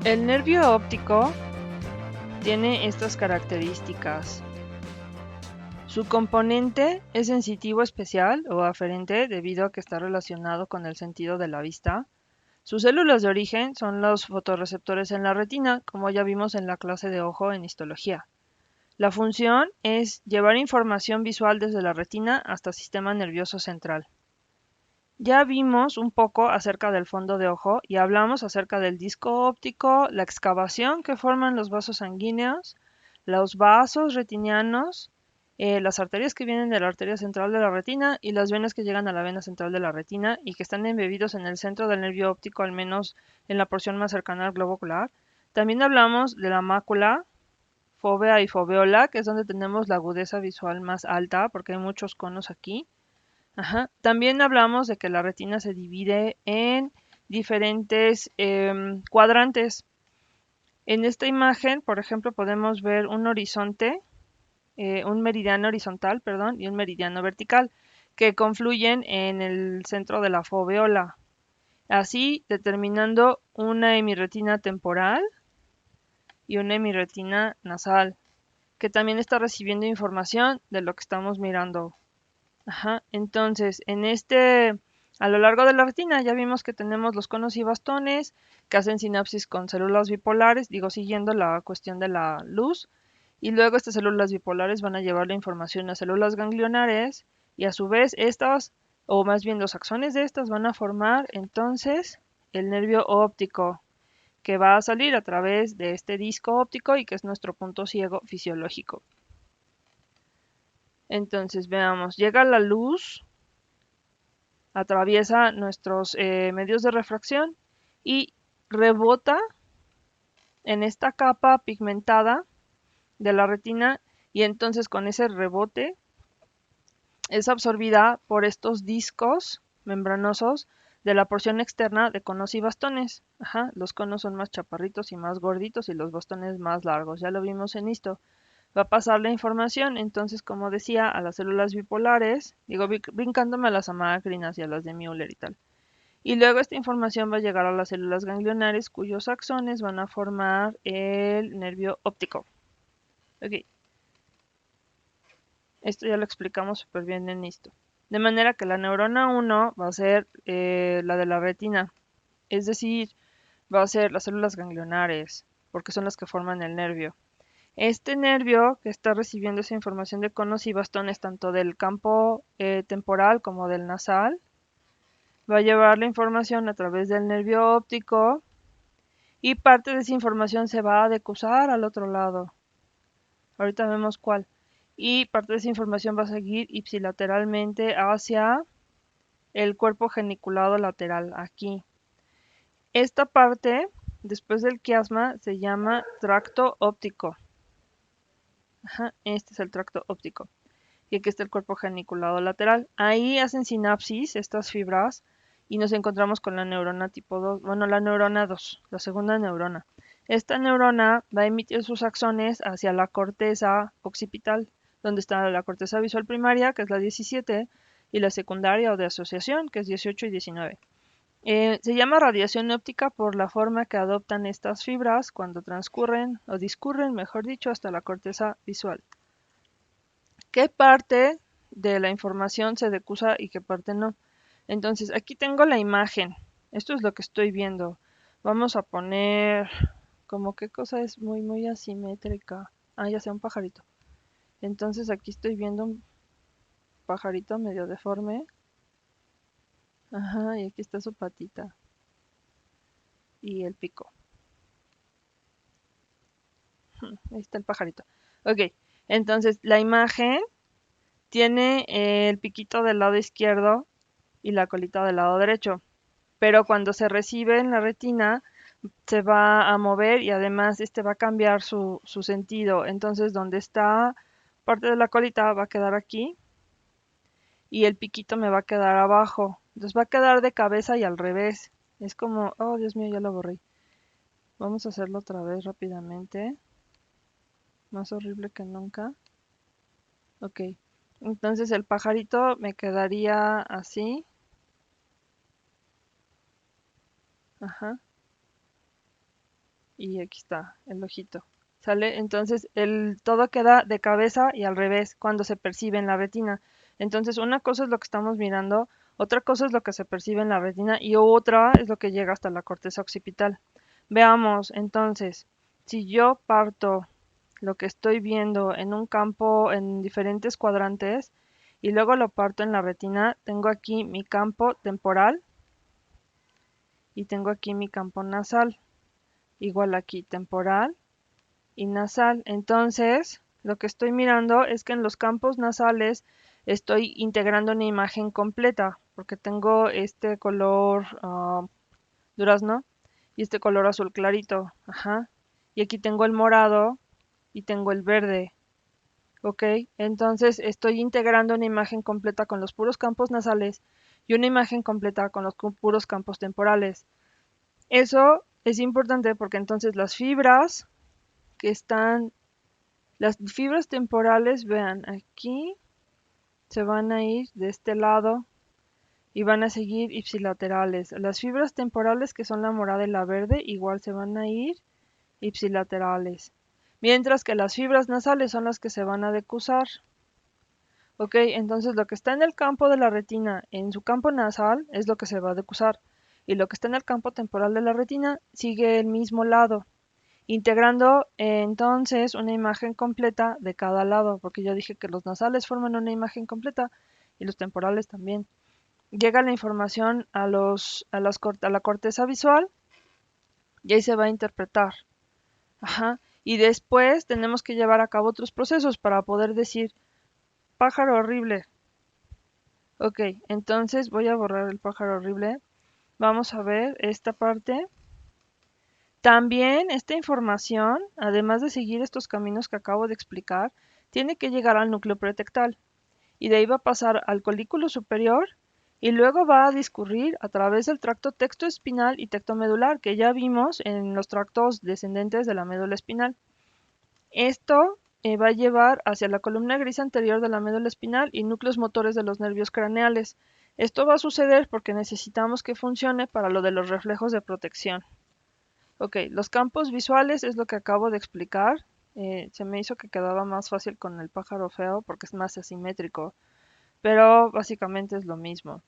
El nervio óptico tiene estas características. Su componente es sensitivo especial o aferente debido a que está relacionado con el sentido de la vista. Sus células de origen son los fotorreceptores en la retina, como ya vimos en la clase de ojo en histología. La función es llevar información visual desde la retina hasta el sistema nervioso central. Ya vimos un poco acerca del fondo de ojo y hablamos acerca del disco óptico, la excavación que forman los vasos sanguíneos, los vasos retinianos, las arterias que vienen de la arteria central de la retina y las venas que llegan a la vena central de la retina y que están embebidos en el centro del nervio óptico, al menos en la porción más cercana al globo ocular. También hablamos de la mácula, fóvea y foveola, que es donde tenemos la agudeza visual más alta, porque hay muchos conos aquí. Ajá. También hablamos de que la retina se divide en diferentes cuadrantes. En esta imagen, por ejemplo, podemos ver un horizonte, un meridiano horizontal, perdón, y un meridiano vertical, que confluyen en el centro de la foveola, así determinando una hemirretina temporal y una hemirretina nasal, que también está recibiendo información de lo que estamos mirando. Ajá, entonces, a lo largo de la retina ya vimos que tenemos los conos y bastones que hacen sinapsis con células bipolares, digo, siguiendo la cuestión de la luz, y luego estas células bipolares van a llevar la información a células ganglionares, y a su vez estas, o más bien los axones de estas, van a formar entonces el nervio óptico, que va a salir a través de este disco óptico y que es nuestro punto ciego fisiológico. Entonces, veamos, llega la luz, atraviesa nuestros medios de refracción y rebota en esta capa pigmentada de la retina, y entonces con ese rebote es absorbida por estos discos membranosos de la porción externa de conos y bastones. Ajá, los conos son más chaparritos y más gorditos y los bastones más largos, ya lo vimos en esto. Va a pasar la información, entonces, como decía, a las células bipolares, digo, brincándome a las amacrinas y a las de Müller y tal. Y luego esta información va a llegar a las células ganglionares, cuyos axones van a formar el nervio óptico. Ok, esto ya lo explicamos súper bien en esto. De manera que la neurona 1 va a ser la de la retina, es decir, va a ser las células ganglionares, porque son las que forman el nervio. Este nervio que está recibiendo esa información de conos y bastones, tanto del campo temporal como del nasal, va a llevar la información a través del nervio óptico y parte de esa información se va a decusar al otro lado. Ahorita vemos cuál. Y parte de esa información va a seguir ipsilateralmente hacia el cuerpo geniculado lateral, aquí. Esta parte, después del quiasma, se llama tracto óptico. Ajá, este es el tracto óptico. Y aquí está el cuerpo geniculado lateral. Ahí hacen sinapsis estas fibras y nos encontramos con la neurona tipo 2, bueno, la neurona 2, la segunda neurona. Esta neurona va a emitir sus axones hacia la corteza occipital, donde está la corteza visual primaria, que es la 17, y la secundaria o de asociación, que es 18 y 19. Se llama radiación óptica por la forma que adoptan estas fibras cuando transcurren o discurren, mejor dicho, hasta la corteza visual. ¿Qué parte de la información se decusa y qué parte no? Entonces, aquí tengo la imagen. Esto es lo que estoy viendo. Vamos a poner como qué cosa es muy asimétrica. Ah, ya sea un pajarito. Entonces aquí estoy viendo un pajarito medio deforme. Ajá, y aquí está su patita y el pico. Ahí está el pajarito. Ok, entonces la imagen tiene el piquito del lado izquierdo y la colita del lado derecho. Pero cuando se recibe en la retina se va a mover y además este va a cambiar su sentido. Entonces, donde está parte de la colita va a quedar aquí y el piquito me va a quedar abajo. Entonces va a quedar de cabeza y al revés. Es como, oh Dios mío, ya lo borré. Vamos a hacerlo otra vez rápidamente. Más horrible que nunca. Ok. Entonces el pajarito me quedaría así. Ajá. y aquí está el ojito. ¿Sale? Entonces todo queda de cabeza y al revés cuando se percibe en la retina. Entonces una cosa es lo que estamos mirando, otra cosa es lo que se percibe en la retina y otra es lo que llega hasta la corteza occipital. Veamos entonces, si yo parto lo que estoy viendo en un campo en diferentes cuadrantes y luego lo parto en la retina, tengo aquí mi campo temporal y tengo aquí mi campo nasal. Igual aquí temporal y nasal. Entonces, lo que estoy mirando es que en los campos nasales estoy integrando una imagen completa, porque tengo este color durazno y este color azul clarito. Ajá. Y aquí tengo el morado y tengo el verde. Ok, entonces estoy integrando una imagen completa con los puros campos nasales y una imagen completa con los puros campos temporales. Eso es importante porque entonces las fibras temporales, vean, aquí se van a ir de este lado y van a seguir ipsilaterales. Las fibras temporales, que son la morada y la verde, igual se van a ir ipsilaterales. Mientras que las fibras nasales son las que se van a decusar. Ok, entonces lo que está en el campo de la retina, en su campo nasal, es lo que se va a decusar. Y lo que está en el campo temporal de la retina sigue el mismo lado, integrando entonces una imagen completa de cada lado, porque ya dije que los nasales forman una imagen completa y los temporales también. Llega la información a la corteza visual y ahí se va a interpretar. Ajá. Y después tenemos que llevar a cabo otros procesos para poder decir pájaro horrible. Ok, entonces voy a borrar el pájaro horrible. Vamos a ver esta parte. También esta información, además de seguir estos caminos que acabo de explicar, tiene que llegar al núcleo pretectal y de ahí va a pasar al colículo superior y luego va a discurrir a través del tracto textoespinal y tectomedular que ya vimos en los tractos descendentes de la médula espinal. Esto va a llevar hacia la columna gris anterior de la médula espinal y núcleos motores de los nervios craneales. Esto va a suceder porque necesitamos que funcione para lo de los reflejos de protección. Ok, los campos visuales es lo que acabo de explicar. Se me hizo que quedaba más fácil con el pájaro feo porque es más asimétrico, pero básicamente es lo mismo.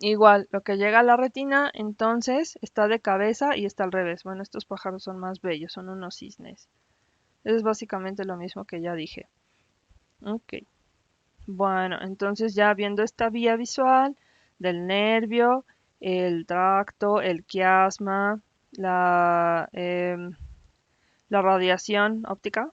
Igual, lo que llega a la retina, entonces está de cabeza y está al revés. Bueno, estos pájaros son más bellos, son unos cisnes. Es básicamente lo mismo que ya dije. Ok, bueno, entonces ya viendo esta vía visual del nervio, el tracto, el quiasma, la radiación óptica,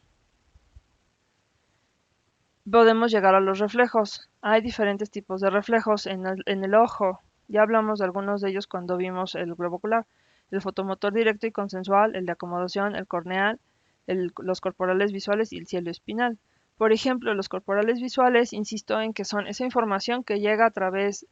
podemos llegar a los reflejos. Hay diferentes tipos de reflejos en el ojo. Ya hablamos de algunos de ellos cuando vimos el globo ocular. El fotomotor directo y consensual, el de acomodación, el corneal, los corporales visuales y el cielo espinal. Por ejemplo, los corporales visuales, insisto en que son esa información que llega a través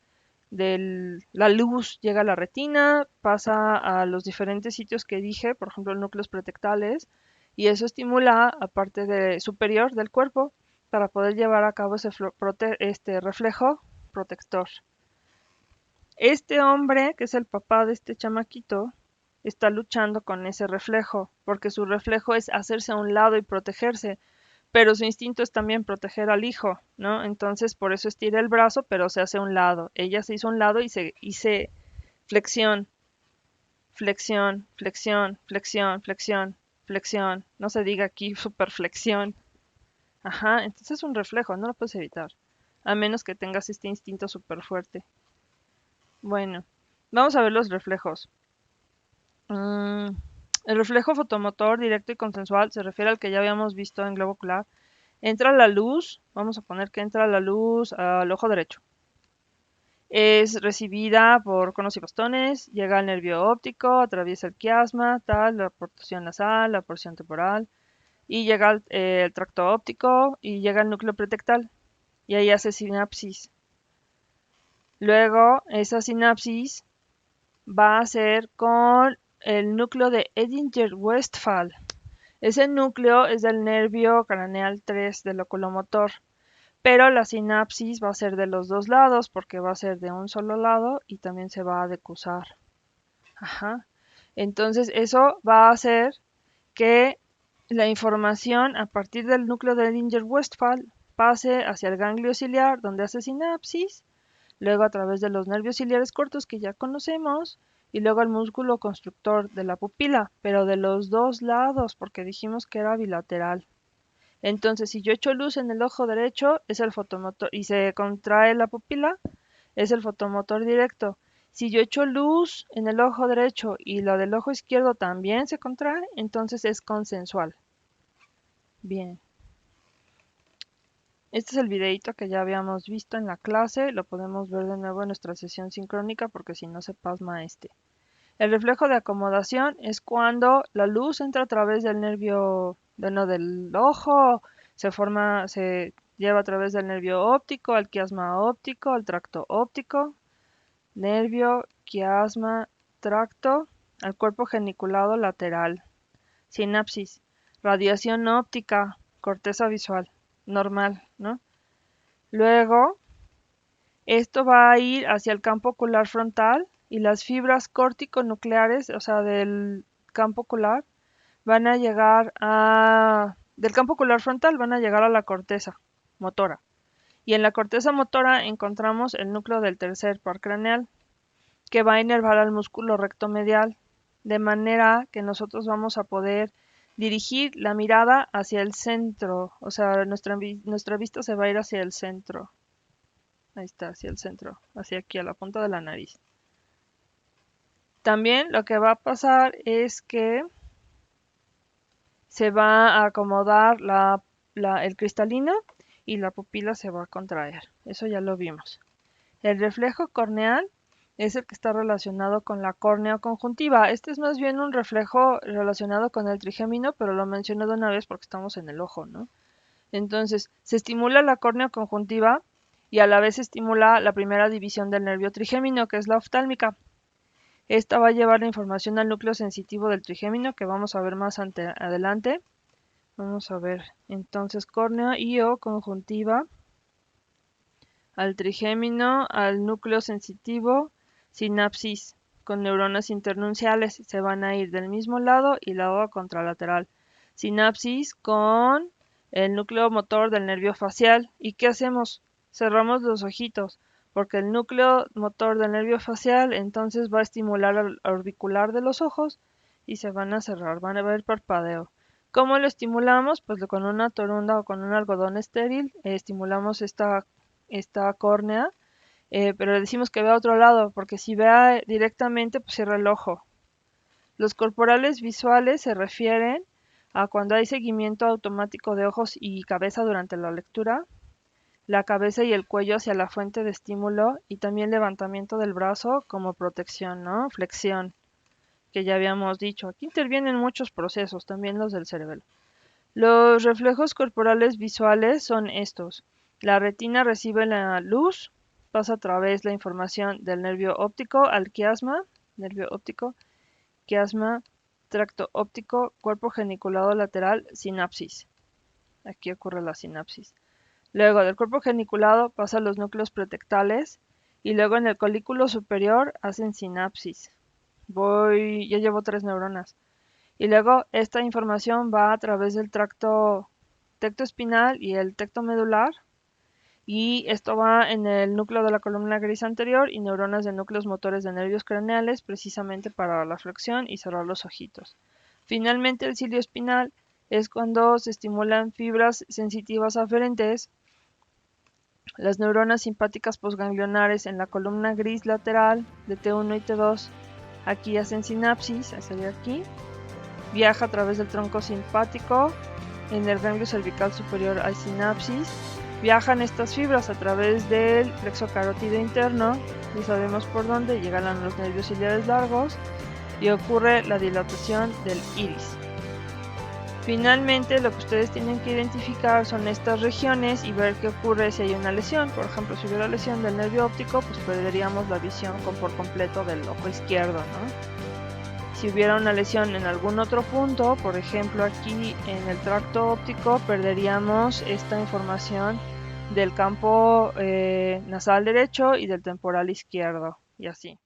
de la luz, llega a la retina, pasa a los diferentes sitios que dije, por ejemplo, núcleos pretectales, y eso estimula a parte superior del cuerpo para poder llevar a cabo este reflejo protector. Este hombre, que es el papá de este chamaquito, está luchando con ese reflejo, porque su reflejo es hacerse a un lado y protegerse, pero su instinto es también proteger al hijo, ¿no? Entonces por eso estira el brazo, pero se hace a un lado. Ella se hizo a un lado y se hice flexión, flexión, flexión, flexión, flexión, flexión. No se diga aquí superflexión. Ajá, entonces es un reflejo, no lo puedes evitar, a menos que tengas este instinto súper fuerte. Bueno, vamos a ver los reflejos. Mm, el reflejo fotomotor directo y consensual se refiere al que ya habíamos visto en globo ocular. Entra la luz, vamos a poner que entra la luz al ojo derecho. Es recibida por conos y bastones, llega al nervio óptico, atraviesa el quiasma, la porción nasal, la porción temporal, y llega al tracto óptico y llega al núcleo pretectal y ahí hace sinapsis. Luego, esa sinapsis va a ser con el núcleo de Edinger-Westphal. Ese núcleo es del nervio craneal 3 del oculomotor, pero la sinapsis va a ser de los dos lados porque va a ser de un solo lado y también se va a decusar. Ajá. Entonces eso va a hacer que la información a partir del núcleo de Ehlers-Westphal pase hacia el ganglio ciliar donde hace sinapsis, luego a través de los nervios ciliares cortos que ya conocemos y luego al músculo constructor de la pupila, pero de los dos lados porque dijimos que era bilateral. Entonces, si yo echo luz en el ojo derecho, es el fotomotor y se contrae la pupila, es el fotomotor directo. Si yo echo luz en el ojo derecho y la del ojo izquierdo también se contrae, entonces es consensual. Bien. Este es el videito que ya habíamos visto en la clase, lo podemos ver de nuevo en nuestra sesión sincrónica porque si no se pasma este. El reflejo de acomodación es cuando la luz entra a través del nervio, bueno, del ojo, se lleva a través del nervio óptico, al quiasma óptico, al tracto óptico, nervio, quiasma, tracto, al cuerpo geniculado lateral. Sinapsis, radiación óptica, corteza visual, normal, ¿no? Luego, esto va a ir hacia el campo ocular frontal y las fibras córtico-nucleares, o sea, del campo ocular, del campo ocular frontal van a llegar a la corteza motora. Y en la corteza motora encontramos el núcleo del tercer par craneal, que va a inervar al músculo recto medial, de manera que nosotros vamos a poder dirigir la mirada hacia el centro, o sea, nuestra vista se va a ir hacia el centro. Ahí está, hacia el centro, hacia aquí, a la punta de la nariz. También lo que va a pasar es que se va a acomodar el cristalino y la pupila se va a contraer. Eso ya lo vimos. El reflejo corneal es el que está relacionado con la córnea conjuntiva. Este es más bien un reflejo relacionado con el trigémino, pero lo menciono de una vez porque estamos en el ojo, ¿no? Entonces, se estimula la córnea conjuntiva y a la vez se estimula la primera división del nervio trigémino, que es la oftálmica. Esta va a llevar la información al núcleo sensitivo del trigémino, que vamos a ver más adelante. Vamos a ver, entonces córnea y o conjuntiva, al trigémino, al núcleo sensitivo, sinapsis, con neuronas internunciales, se van a ir del mismo lado y la O contralateral. Sinapsis con el núcleo motor del nervio facial. ¿Y qué hacemos? Cerramos los ojitos, porque el núcleo motor del nervio facial entonces va a estimular al orbicular de los ojos y se van a cerrar, van a ver parpadeo. ¿Cómo lo estimulamos? Pues con una torunda o con un algodón estéril estimulamos esta córnea, pero le decimos que vea a otro lado, porque si vea directamente, pues cierra el ojo. Los corporales visuales se refieren a cuando hay seguimiento automático de ojos y cabeza durante la lectura, la cabeza y el cuello hacia la fuente de estímulo y también levantamiento del brazo como protección, ¿no? Flexión, que ya habíamos dicho. Aquí intervienen muchos procesos, también los del cerebelo. Los reflejos corporales visuales son estos. La retina recibe la luz, pasa a través la información del nervio óptico al quiasma, nervio óptico, quiasma, tracto óptico, cuerpo geniculado lateral, sinapsis. Aquí ocurre la sinapsis. Luego del cuerpo geniculado pasa a los núcleos pretectales y luego en el colículo superior hacen sinapsis. Ya llevo 3 neuronas. Y luego esta información va a través del tracto tectoespinal y el tecto medular. Y esto va en el núcleo de la columna gris anterior y neuronas de núcleos motores de nervios craneales precisamente para la flexión y cerrar los ojitos. Finalmente el cilio espinal es cuando se estimulan fibras sensitivas aferentes. Las neuronas simpáticas posganglionares en la columna gris lateral de T1 y T2 aquí hacen sinapsis, sería aquí. Viaja a través del tronco simpático, en el ganglio cervical superior hay sinapsis. Viajan estas fibras a través del plexo carótido interno, y sabemos por dónde, llegan a los nervios ciliares largos y ocurre la dilatación del iris. Finalmente, lo que ustedes tienen que identificar son estas regiones y ver qué ocurre si hay una lesión. Por ejemplo, si hubiera lesión del nervio óptico, pues perderíamos la visión por completo del ojo izquierdo, ¿no? Si hubiera una lesión en algún otro punto, por ejemplo aquí en el tracto óptico, perderíamos esta información del campo nasal derecho y del temporal izquierdo, y así.